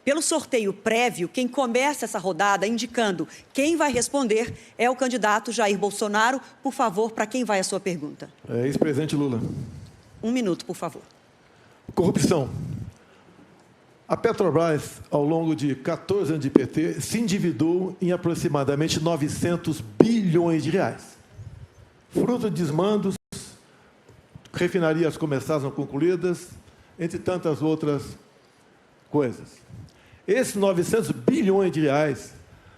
Pelo sorteio prévio, quem começa essa rodada indicando quem vai responder é o candidato Jair Bolsonaro. Por favor, para quem vai a sua pergunta? Ex-presidente Lula. 1 minuto, por favor. Corrupção. A Petrobras, ao longo de 14 anos de PT, se endividou em aproximadamente 900 bilhões de reais. Fruto de desmandos, refinarias começadas não concluídas, entre tantas outras coisas. Esses 900 bilhões de reais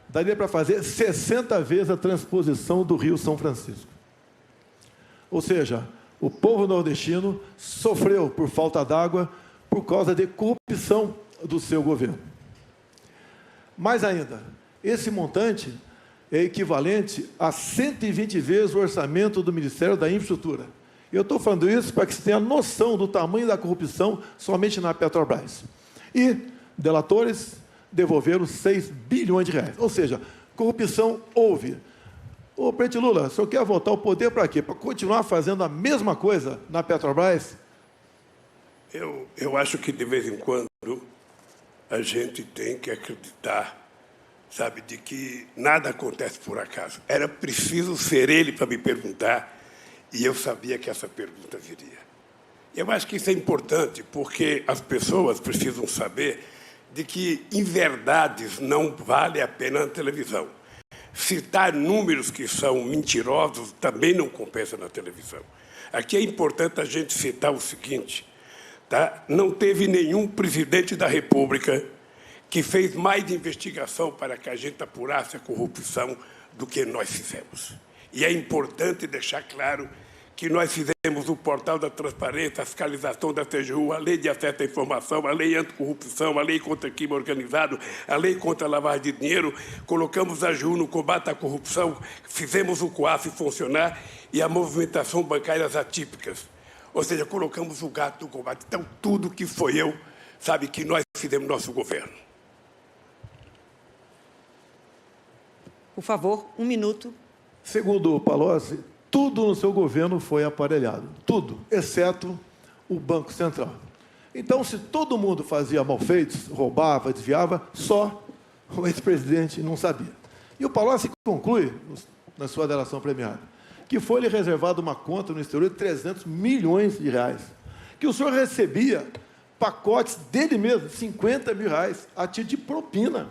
daria para fazer 60 vezes a transposição do Rio São Francisco. Ou seja, o povo nordestino sofreu por falta d'água por causa de corrupção do seu governo. Mais ainda, esse montante é equivalente a 120 vezes o orçamento do Ministério da Infraestrutura. Eu estou falando isso para que você tenha noção do tamanho da corrupção somente na Petrobras. E delatores devolveram 6 bilhões de reais. Ou seja, corrupção houve. Ô, presidente Lula, o senhor quer voltar ao poder para quê? Para continuar fazendo a mesma coisa na Petrobras? Eu acho que, de vez em quando, a gente tem que acreditar, sabe, de que nada acontece por acaso. Era preciso ser ele para me perguntar, e eu sabia que essa pergunta viria. Eu acho que isso é importante, porque as pessoas precisam saber de que inverdades não vale a pena na televisão. Citar números que são mentirosos também não compensa na televisão. Aqui é importante a gente citar o seguinte, tá? Não teve nenhum presidente da República que fez mais investigação para que a gente apurasse a corrupção do que nós fizemos. E é importante deixar claro que nós fizemos o portal da transparência, a fiscalização da TGU, a lei de acesso à informação, a lei anticorrupção, a lei contra crime organizado, a lei contra a lavagem de dinheiro, colocamos a AGU no combate à corrupção, fizemos o COAF funcionar e a movimentação bancárias atípicas. Ou seja, colocamos o gato no combate. Então, tudo que foi eu, sabe, que nós fizemos no nosso governo. Por favor, 1 minuto. Segundo o Palocci, tudo no seu governo foi aparelhado. Tudo, exceto o Banco Central. Então, se todo mundo fazia malfeitos, roubava, desviava, só o ex-presidente não sabia. E o Palocci conclui, na sua delação premiada, que foi-lhe reservada uma conta no exterior de 300 milhões de reais, que o senhor recebia pacotes dele mesmo, 50 mil reais, a título de propina.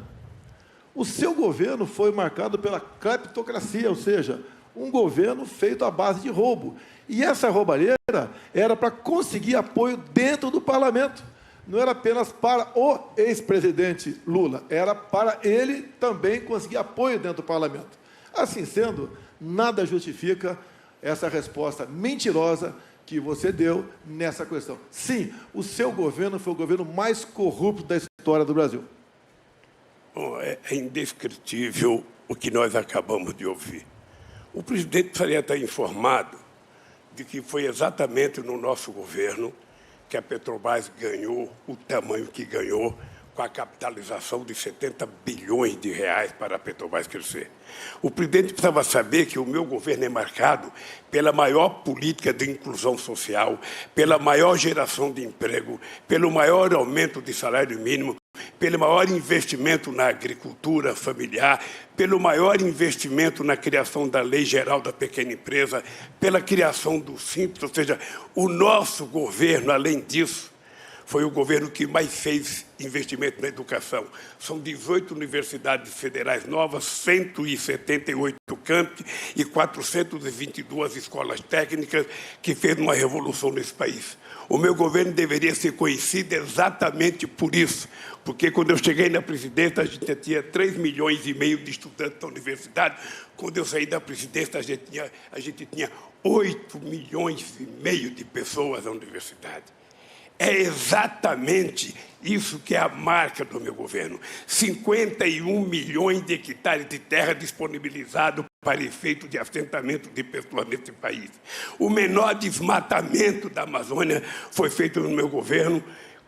O seu governo foi marcado pela cleptocracia, ou seja, um governo feito à base de roubo. E essa roubalheira era para conseguir apoio dentro do parlamento. Não era apenas para o ex-presidente Lula, era para ele também conseguir apoio dentro do parlamento. Assim sendo, nada justifica essa resposta mentirosa que você deu nessa questão. Sim, o seu governo foi o governo mais corrupto da história do Brasil. Bom, é indescritível o que nós acabamos de ouvir. O presidente precisaria estar informado de que foi exatamente no nosso governo que a Petrobras ganhou o tamanho que ganhou, com a capitalização de 70 bilhões de reais para a Petrobras crescer. O presidente precisava saber que o meu governo é marcado pela maior política de inclusão social, pela maior geração de emprego, pelo maior aumento de salário mínimo, pelo maior investimento na agricultura familiar, pelo maior investimento na criação da Lei Geral da Pequena Empresa, pela criação do Simples, ou seja, o nosso governo, além disso, foi o governo que mais fez investimento na educação. São 18 universidades federais novas, 178 campi e 422 escolas técnicas que fez uma revolução nesse país. O meu governo deveria ser conhecido exatamente por isso, porque quando eu cheguei na presidência, a gente tinha 3,5 milhões de estudantes da universidade. Quando eu saí da presidência, a gente tinha 8,5 milhões de pessoas na universidade. É exatamente isso que é a marca do meu governo. 51 milhões de hectares de terra disponibilizados para efeito de assentamento de pessoas nesse país. O menor desmatamento da Amazônia foi feito no meu governo,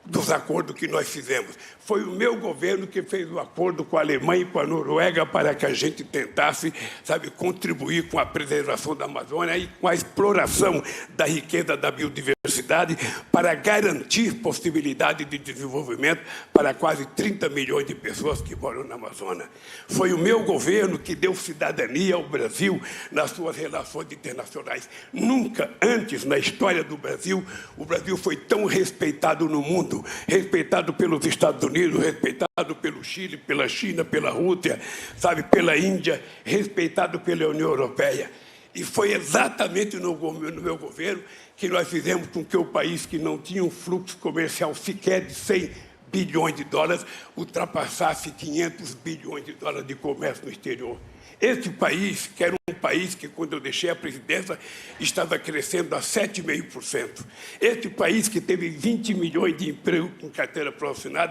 dos acordos que nós fizemos. Foi o meu governo que fez o acordo com a Alemanha e com a Noruega para que a gente tentasse, sabe, contribuir com a preservação da Amazônia e com a exploração da riqueza da biodiversidade para garantir possibilidade de desenvolvimento para quase 30 milhões de pessoas que moram na Amazônia. Foi o meu governo que deu cidadania ao Brasil nas suas relações internacionais. Nunca antes na história do Brasil, o Brasil foi tão respeitado no mundo, respeitado pelos Estados Unidos, respeitado pelo Chile, pela China, pela Rússia, sabe, pela Índia, respeitado pela União Europeia. E foi exatamente no meu governo que nós fizemos com que o país que não tinha um fluxo comercial sequer de 100 bilhões de dólares ultrapassasse 500 bilhões de dólares de comércio no exterior. Este país, que era um país que, quando eu deixei a presidência, estava crescendo a 7,5%. Este país, que teve 20 milhões de empregos com carteira profissional,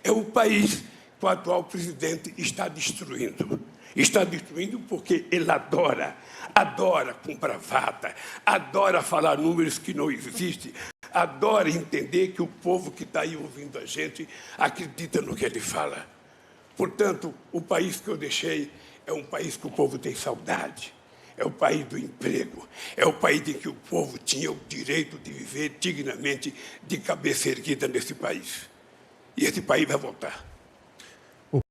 é o país que o atual presidente está destruindo. Está destruindo porque ele adora com bravata, adora falar números que não existem, adora entender que o povo que está aí ouvindo a gente acredita no que ele fala. Portanto, o país que eu deixei é um país que o povo tem saudade, é o país do emprego, é o país em que o povo tinha o direito de viver dignamente, de cabeça erguida nesse país. E esse país vai voltar.